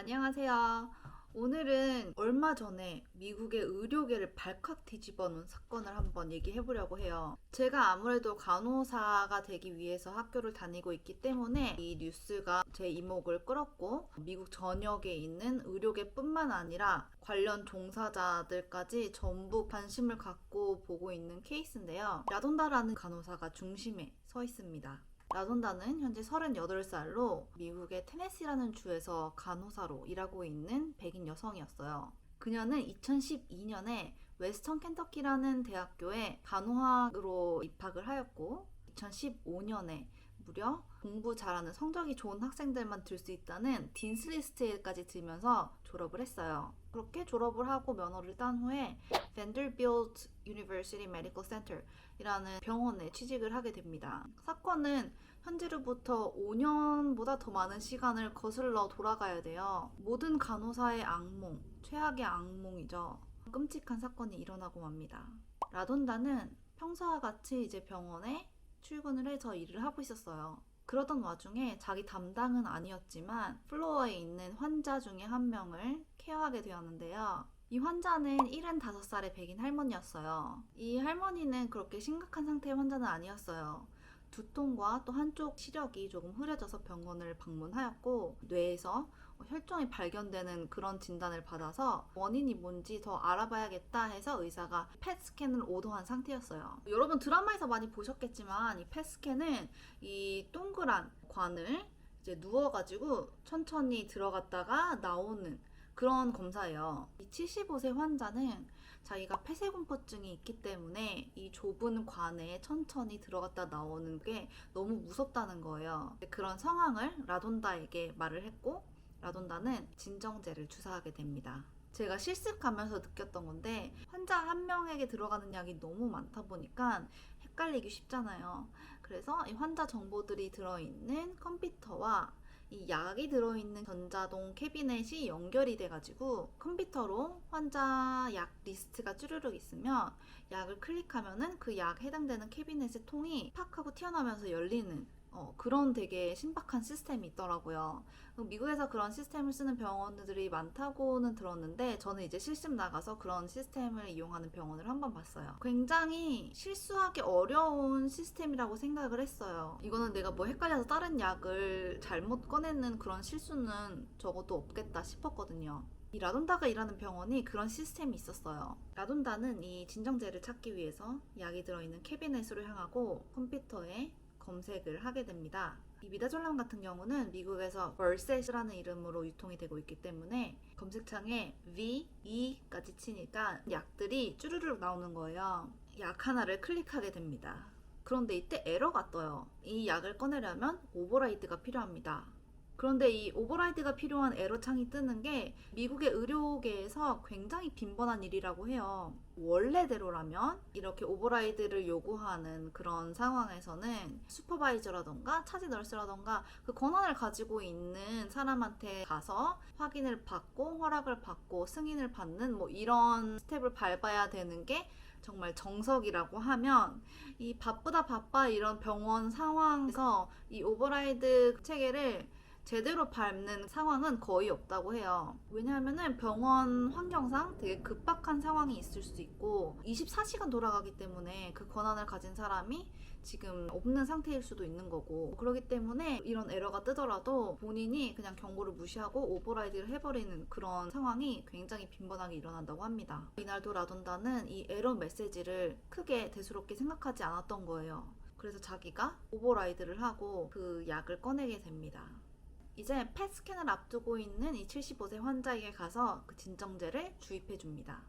안녕하세요. 오늘은 얼마 전에 미국의 의료계를 발칵 뒤집어 놓은 사건을 한번 얘기해 보려고 해요. 제가 아무래도 간호사가 되기 위해서 학교를 다니고 있기 때문에 이 뉴스가 제 이목을 끌었고, 미국 전역에 있는 의료계뿐만 아니라 관련 종사자들까지 전부 관심을 갖고 보고 있는 케이스인데요. 라돈다라는 간호사가 중심에 서 있습니다. 라돈다는 현재 38살로 미국의 테네시라는 주에서 간호사로 일하고 있는 백인 여성이었어요. 그녀는 2012년에 웨스턴 켄터키라는 대학교에 간호학으로 입학을 하였고, 2015년에 무려 공부 잘하는 성적이 좋은 학생들만 들 수 있다는 딘스 리스트에까지 들면서 졸업을 했어요. 그렇게 졸업을 하고 면허를 딴 후에 Vanderbilt University Medical Center 이라는 병원에 취직을 하게 됩니다. 사건은 현재로부터 5년보다 더 많은 시간을 거슬러 돌아가야 돼요. 모든 간호사의 악몽, 최악의 악몽이죠. 끔찍한 사건이 일어나고 맙니다. 라돈다는 평소와 같이 이제 병원에 출근을 해서 일을 하고 있었어요. 그러던 와중에 자기 담당은 아니었지만 플로어에 있는 환자 중에 한 명을 케어하게 되었는데요. 이 환자는 75살의 백인 할머니였어요. 이 할머니는 그렇게 심각한 상태의 환자는 아니었어요. 두통과 또 한쪽 시력이 조금 흐려져서 병원을 방문하였고, 뇌에서 혈종이 발견되는 그런 진단을 받아서 원인이 뭔지 더 알아봐야겠다 해서 의사가 펫 스캔을 오더한 상태였어요. 여러분 드라마에서 많이 보셨겠지만 이 펫 스캔은 이 동그란 관을 이제 누워가지고 천천히 들어갔다가 나오는 그런 검사예요. 이 75세 환자는 자기가 폐쇄공포증이 있기 때문에 이 좁은 관에 천천히 들어갔다 나오는 게 너무 무섭다는 거예요. 그런 상황을 라돈다에게 말을 했고, 라돈다는 진정제를 주사하게 됩니다. 제가 실습하면서 느꼈던 건데, 환자 한 명에게 들어가는 약이 너무 많다 보니까 헷갈리기 쉽잖아요. 그래서 이 환자 정보들이 들어있는 컴퓨터와 이 약이 들어있는 전자동 캐비넷이 연결이 돼가지고 컴퓨터로 환자 약 리스트가 쭈르륵 있으면 약을 클릭하면은 그 약 해당되는 캐비넷의 통이 팍 하고 튀어나오면서 열리는 그런 되게 신박한 시스템이 있더라고요. 미국에서 그런 시스템을 쓰는 병원들이 많다고는 들었는데, 저는 이제 실습 나가서 그런 시스템을 이용하는 병원을 한번 봤어요. 굉장히 실수하기 어려운 시스템이라고 생각을 했어요. 이거는 내가 뭐 헷갈려서 다른 약을 잘못 꺼내는 그런 실수는 적어도 없겠다 싶었거든요. 이 라돈다가 일하는 병원이 그런 시스템이 있었어요. 라돈다는 이 진정제를 찾기 위해서 약이 들어있는 캐비넷으로 향하고 컴퓨터에 검색을 하게 됩니다. 이 미다졸람 같은 경우는 미국에서 벌셋이라는 이름으로 유통이 되고 있기 때문에 검색창에 V, E까지 치니까 약들이 쭈르륵 나오는 거예요. 약 하나를 클릭하게 됩니다. 그런데 이때 에러가 떠요. 이 약을 꺼내려면 오버라이드가 필요합니다. 그런데 이 오버라이드가 필요한 에러 창이 뜨는 게 미국의 의료계에서 굉장히 빈번한 일이라고 해요. 원래대로라면 이렇게 오버라이드를 요구하는 그런 상황에서는 슈퍼바이저라던가 차지 널스라던가 그 권한을 가지고 있는 사람한테 가서 확인을 받고 허락을 받고 승인을 받는 뭐 이런 스텝을 밟아야 되는 게 정말 정석이라고 하면, 이 바쁘다 이런 병원 상황에서 이 오버라이드 체계를 제대로 밟는 상황은 거의 없다고 해요. 왜냐하면은 병원 환경상 되게 급박한 상황이 있을 수 있고 24시간 돌아가기 때문에 그 권한을 가진 사람이 지금 없는 상태일 수도 있는 거고, 그렇기 때문에 이런 에러가 뜨더라도 본인이 그냥 경고를 무시하고 오버라이드를 해버리는 그런 상황이 굉장히 빈번하게 일어난다고 합니다. 리날도 라돈다는 이 에러 메시지를 크게 대수롭게 생각하지 않았던 거예요. 그래서 자기가 오버라이드를 하고 그 약을 꺼내게 됩니다. 이제 펫 스캔을 앞두고 있는 이 75세 환자에게 가서 그 진정제를 주입해 줍니다.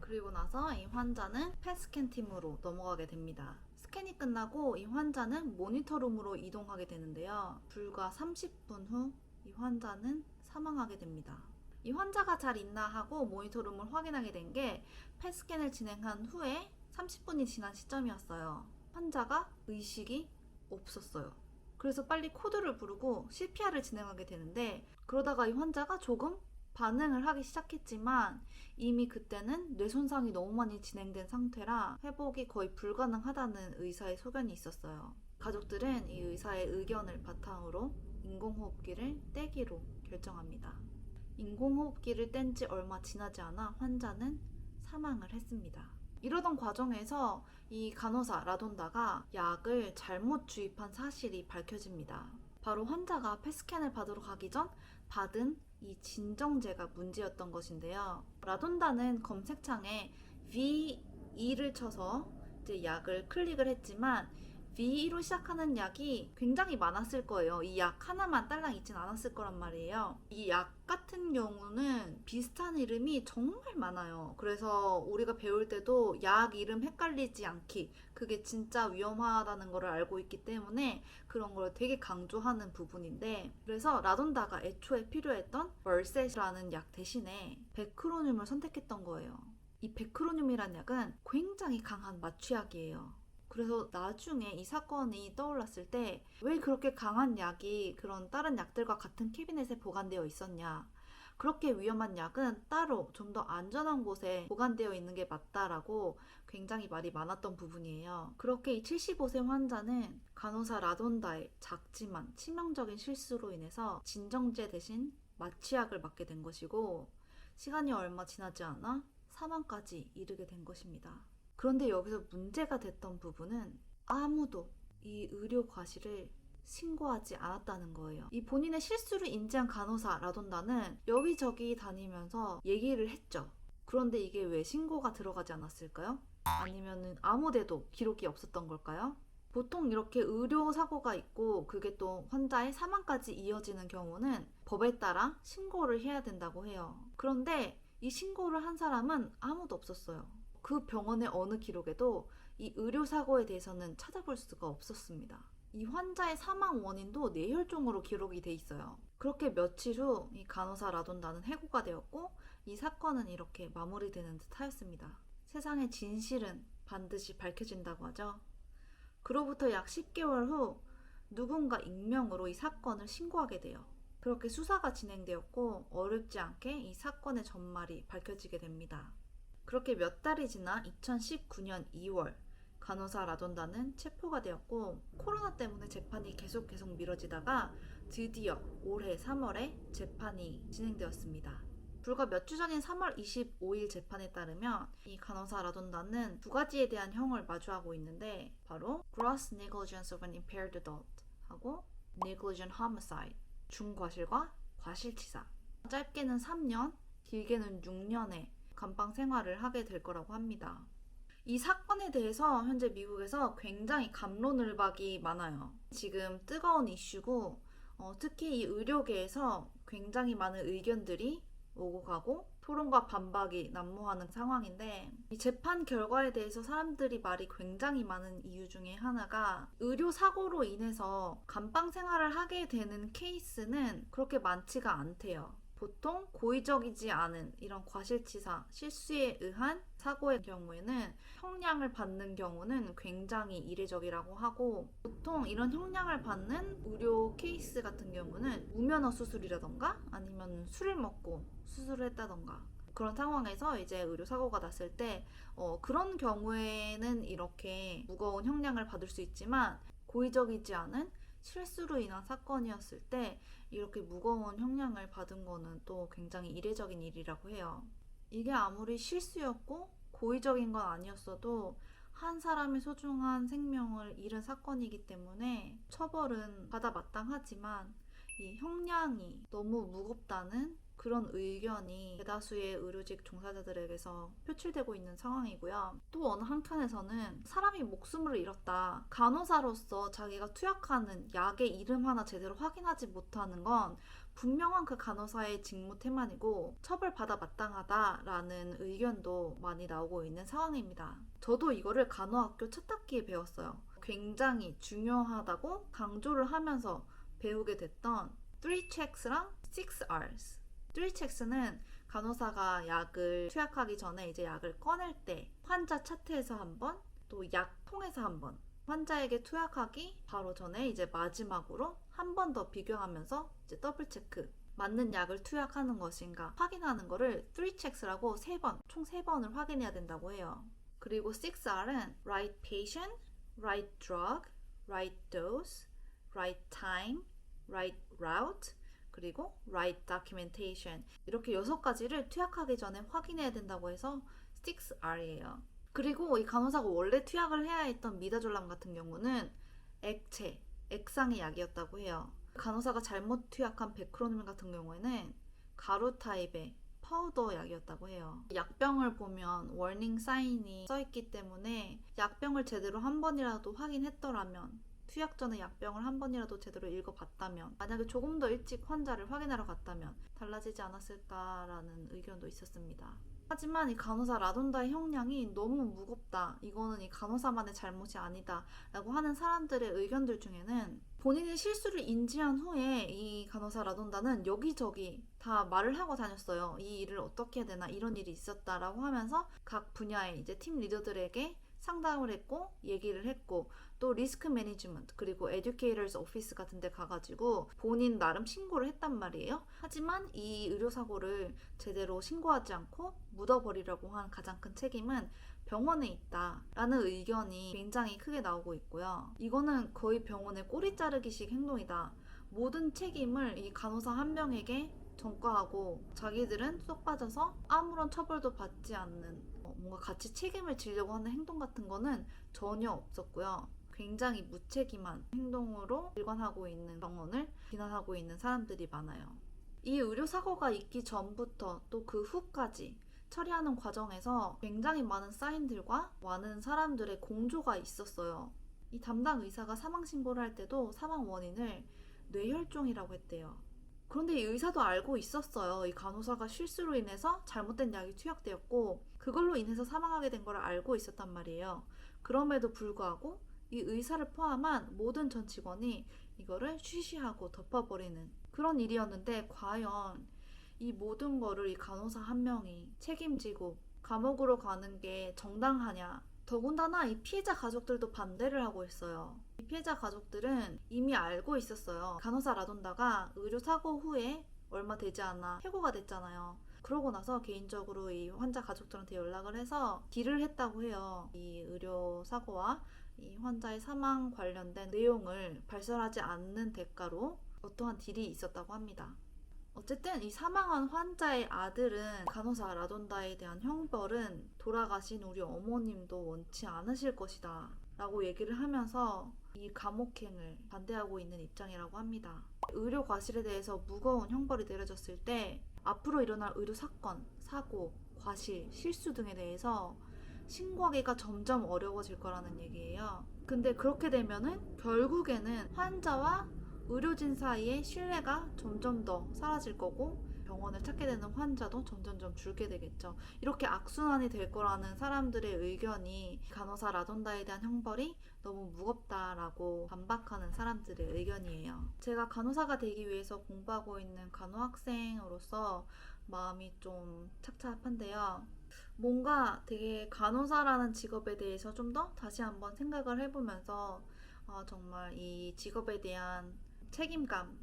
그리고 나서 이 환자는 펫 스캔 팀으로 넘어가게 됩니다. 스캔이 끝나고 이 환자는 모니터룸으로 이동하게 되는데요. 불과 30분 후 이 환자는 사망하게 됩니다. 이 환자가 잘 있나 하고 모니터룸을 확인하게 된 게 펫 스캔을 진행한 후에 30분이 지난 시점이었어요. 환자가 의식이 없었어요. 그래서 빨리 코드를 부르고 CPR을 진행하게 되는데, 그러다가 이 환자가 조금 반응을 하기 시작했지만 이미 그때는 뇌 손상이 너무 많이 진행된 상태라 회복이 거의 불가능하다는 의사의 소견이 있었어요. 가족들은 이 의사의 의견을 바탕으로 인공호흡기를 떼기로 결정합니다. 인공호흡기를 뗀 지 얼마 지나지 않아 환자는 사망을 했습니다. 이러던 과정에서 이 간호사 라돈다가 약을 잘못 주입한 사실이 밝혀집니다. 바로 환자가 펫스캔을 받으러 가기 전 받은 이 진정제가 문제였던 것인데요. 라돈다는 검색창에 V2를 쳐서 이제 약을 클릭을 했지만 V2로 시작하는 약이 굉장히 많았을 거예요. 이 약 하나만 딸랑 있진 않았을 거란 말이에요. 이 약 같은 경우는 비슷한 이름이 정말 많아요. 그래서 우리가 배울 때도 약 이름 헷갈리지 않기, 그게 진짜 위험하다는 걸 알고 있기 때문에 그런 걸 되게 강조하는 부분인데, 그래서 라돈다가 애초에 필요했던 멀셋이라는 약 대신에 베크로늄을 선택했던 거예요. 이 베크로늄이란 약은 굉장히 강한 마취약이에요. 그래서 나중에 이 사건이 떠올랐을 때 왜 그렇게 강한 약이 그런 다른 약들과 같은 캐비넷에 보관되어 있었냐, 그렇게 위험한 약은 따로 좀 더 안전한 곳에 보관되어 있는 게 맞다라고 굉장히 말이 많았던 부분이에요. 그렇게 이 75세 환자는 간호사 라돈다의 작지만 치명적인 실수로 인해서 진정제 대신 마취약을 맞게 된 것이고, 시간이 얼마 지나지 않아 사망까지 이르게 된 것입니다. 그런데 여기서 문제가 됐던 부분은 아무도 이 의료 과실을 신고하지 않았다는 거예요. 이 본인의 실수를 인지한 간호사 라돈다는 여기저기 다니면서 얘기를 했죠. 그런데 이게 왜 신고가 들어가지 않았을까요? 아니면 아무 데도 기록이 없었던 걸까요? 보통 이렇게 의료 사고가 있고 그게 또 환자의 사망까지 이어지는 경우는 법에 따라 신고를 해야 된다고 해요. 그런데 이 신고를 한 사람은 아무도 없었어요. 그 병원의 어느 기록에도 이 의료사고에 대해서는 찾아볼 수가 없었습니다. 이 환자의 사망 원인도 뇌혈종으로 기록이 돼 있어요. 그렇게 며칠 후 이 간호사 라돈다는 해고가 되었고 이 사건은 이렇게 마무리되는 듯 하였습니다. 세상의 진실은 반드시 밝혀진다고 하죠. 그로부터 약 10개월 후 누군가 익명으로 이 사건을 신고하게 돼요. 그렇게 수사가 진행되었고 어렵지 않게 이 사건의 전말이 밝혀지게 됩니다. 그렇게 몇 달이 지나 2019년 2월 간호사 라돈다는 체포가 되었고, 코로나 때문에 재판이 계속 미뤄지다가 드디어 올해 3월에 재판이 진행되었습니다. 불과 몇 주 전인 3월 25일 재판에 따르면 이 간호사 라돈다는 두 가지에 대한 형을 마주하고 있는데, 바로 Gross Negligence of an Impaired Adult 하고 Negligent Homicide, 중과실과 과실치사. 짧게는 3년, 길게는 6년의 감방 생활을 하게 될 거라고 합니다. 이 사건에 대해서 현재 미국에서 굉장히 갑론을박이 많아요. 지금 뜨거운 이슈고 특히 이 의료계에서 굉장히 많은 의견들이 오고 가고 토론과 반박이 난무하는 상황인데, 이 재판 결과에 대해서 사람들이 말이 굉장히 많은 이유 중에 하나가 의료 사고로 인해서 감방 생활을 하게 되는 케이스는 그렇게 많지가 않대요. 보통 고의적이지 않은 이런 과실치사, 실수에 의한 사고의 경우에는 형량을 받는 경우는 굉장히 이례적이라고 하고, 보통 이런 형량을 받는 의료 케이스 같은 경우는 무면허 수술이라던가 아니면 술을 먹고 수술을 했다던가 그런 상황에서 이제 의료사고가 났을 때 그런 경우에는 이렇게 무거운 형량을 받을 수 있지만, 고의적이지 않은 실수로 인한 사건이었을 때 이렇게 무거운 형량을 받은 거는 또 굉장히 이례적인 일이라고 해요. 이게 아무리 실수였고 고의적인 건 아니었어도 한 사람의 소중한 생명을 잃은 사건이기 때문에 처벌은 받아 마땅하지만, 이 형량이 너무 무겁다는 그런 의견이 대다수의 의료직 종사자들에게서 표출되고 있는 상황이고요. 또 어느 한편에서는 사람이 목숨을 잃었다, 간호사로서 자기가 투약하는 약의 이름 하나 제대로 확인하지 못하는 건 분명한 그 간호사의 직무 태만이고 처벌받아 마땅하다라는 의견도 많이 나오고 있는 상황입니다. 저도 이거를 간호학교 첫 학기에 배웠어요. 굉장히 중요하다고 강조를 하면서 배우게 됐던 3checks랑 6Rs. 3checks는 간호사가 약을 투약하기 전에 이제 약을 꺼낼 때 환자 차트에서 한 번, 또 약통에서 한 번, 환자에게 투약하기 바로 전에 이제 마지막으로 한 번 더 비교하면서 이제 더블 체크, 맞는 약을 투약하는 것인가 확인하는 거를 3checks라고 총 3번을 확인해야 된다고 해요. 그리고 6R은 right patient, right drug, right dose, right time, right route, 그리고 write documentation. 이렇게 6가지를 투약하기 전에 확인해야 된다고 해서 6R이에요. 그리고 이 간호사가 원래 투약을 해야 했던 미다졸람 같은 경우는 액체, 액상의 약이었다고 해요. 간호사가 잘못 투약한 베크로늄 같은 경우에는 가루 타입의 파우더 약이었다고 해요. 약병을 보면 워닝 사인이 써있기 때문에 약병을 제대로 한 번이라도 확인했더라면, 투약 전에 약병을 한 번이라도 제대로 읽어봤다면, 만약에 조금 더 일찍 환자를 확인하러 갔다면 달라지지 않았을까라는 의견도 있었습니다. 하지만 이 간호사 라돈다의 형량이 너무 무겁다, 이거는 이 간호사만의 잘못이 아니다 라고 하는 사람들의 의견들 중에는 본인의 실수를 인지한 후에 이 간호사 라돈다는 여기저기 다 말을 하고 다녔어요. 이 일을 어떻게 해야 되나, 이런 일이 있었다라고 하면서 각 분야의 이제 팀 리더들에게 상담을 했고 얘기를 했고, 또 리스크 매니지먼트 그리고 에듀케이터스 오피스 같은 데 가가지고 본인 나름 신고를 했단 말이에요. 하지만 이 의료사고를 제대로 신고하지 않고 묻어버리려고 한 가장 큰 책임은 병원에 있다라는 의견이 굉장히 크게 나오고 있고요. 이거는 거의 병원의 꼬리 자르기식 행동이다. 모든 책임을 이 간호사 한 명에게 전가하고 자기들은 쏙 빠져서 아무런 처벌도 받지 않는, 뭔가 같이 책임을 지려고 하는 행동 같은 거는 전혀 없었고요. 굉장히 무책임한 행동으로 일관하고 있는 병원을 비난하고 있는 사람들이 많아요. 이 의료사고가 있기 전부터 또 그 후까지 처리하는 과정에서 굉장히 많은 사인들과 많은 사람들의 공조가 있었어요. 이 담당 의사가 사망 신고를 할 때도 사망 원인을 뇌혈종이라고 했대요. 그런데 이 의사도 알고 있었어요. 이 간호사가 실수로 인해서 잘못된 약이 투약되었고 그걸로 인해서 사망하게 된 걸 알고 있었단 말이에요. 그럼에도 불구하고 이 의사를 포함한 모든 전 직원이 이거를 쉬쉬하고 덮어버리는 그런 일이었는데, 과연 이 모든 거를 이 간호사 한 명이 책임지고 감옥으로 가는 게 정당하냐. 더군다나 이 피해자 가족들도 반대를 하고 있어요. 이 피해자 가족들은 이미 알고 있었어요. 간호사 라돈다가 의료사고 후에 얼마 되지 않아 해고가 됐잖아요. 그러고 나서 개인적으로 이 환자 가족들한테 연락을 해서 딜을 했다고 해요. 이 의료사고와 이 환자의 사망 관련된 내용을 발설하지 않는 대가로 어떠한 딜이 있었다고 합니다. 어쨌든 이 사망한 환자의 아들은 간호사 라돈다에 대한 형벌은 돌아가신 우리 어머님도 원치 않으실 것이다 라고 얘기를 하면서 이 감옥행을 반대하고 있는 입장이라고 합니다. 의료 과실에 대해서 무거운 형벌이 내려졌을 때 앞으로 일어날 의료 사건, 사고, 과실, 실수 등에 대해서 신고하기가 점점 어려워질 거라는 얘기예요. 근데 그렇게 되면은 결국에는 환자와 의료진 사이의 신뢰가 점점 더 사라질 거고 병원을 찾게 되는 환자도 점점점 줄게 되겠죠. 이렇게 악순환이 될 거라는 사람들의 의견이 간호사 라돈다에 대한 형벌이 너무 무겁다라고 반박하는 사람들의 의견이에요. 제가 간호사가 되기 위해서 공부하고 있는 간호학생으로서 마음이 좀 착잡한데요. 뭔가 되게 간호사라는 직업에 대해서 좀 더 다시 한번 생각을 해보면서 정말 이 직업에 대한 책임감,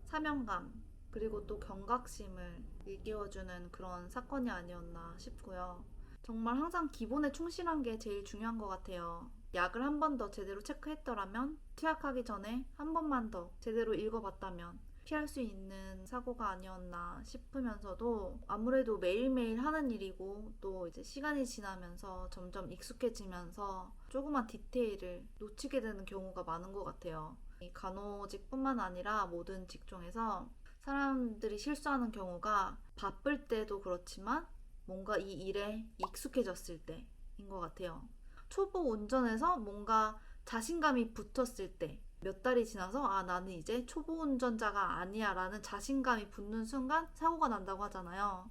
사명감, 그리고 또 경각심을 일깨워주는 그런 사건이 아니었나 싶고요. 정말 항상 기본에 충실한 게 제일 중요한 것 같아요. 약을 한 번 더 제대로 체크했더라면, 투약하기 전에 한 번만 더 제대로 읽어봤다면 피할 수 있는 사고가 아니었나 싶으면서도, 아무래도 매일매일 하는 일이고 또 이제 시간이 지나면서 점점 익숙해지면서 조그만 디테일을 놓치게 되는 경우가 많은 것 같아요. 이 간호직뿐만 아니라 모든 직종에서 사람들이 실수하는 경우가 바쁠 때도 그렇지만 뭔가 이 일에 익숙해졌을 때인 것 같아요. 초보 운전에서 뭔가 자신감이 붙었을 때, 몇 달이 지나서 나는 이제 초보 운전자가 아니야 라는 자신감이 붙는 순간 사고가 난다고 하잖아요.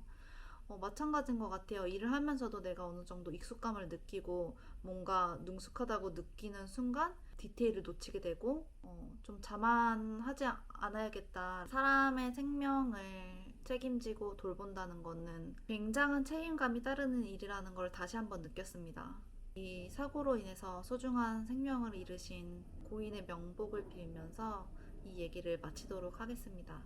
마찬가지인 것 같아요. 일을 하면서도 내가 어느 정도 익숙감을 느끼고 뭔가 능숙하다고 느끼는 순간 디테일을 놓치게 되고 좀 자만하지 않아야겠다. 사람의 생명을 책임지고 돌본다는 거는 굉장한 책임감이 따르는 일이라는 걸 다시 한번 느꼈습니다. 이 사고로 인해서 소중한 생명을 잃으신 고인의 명복을 빌면서 이 얘기를 마치도록 하겠습니다.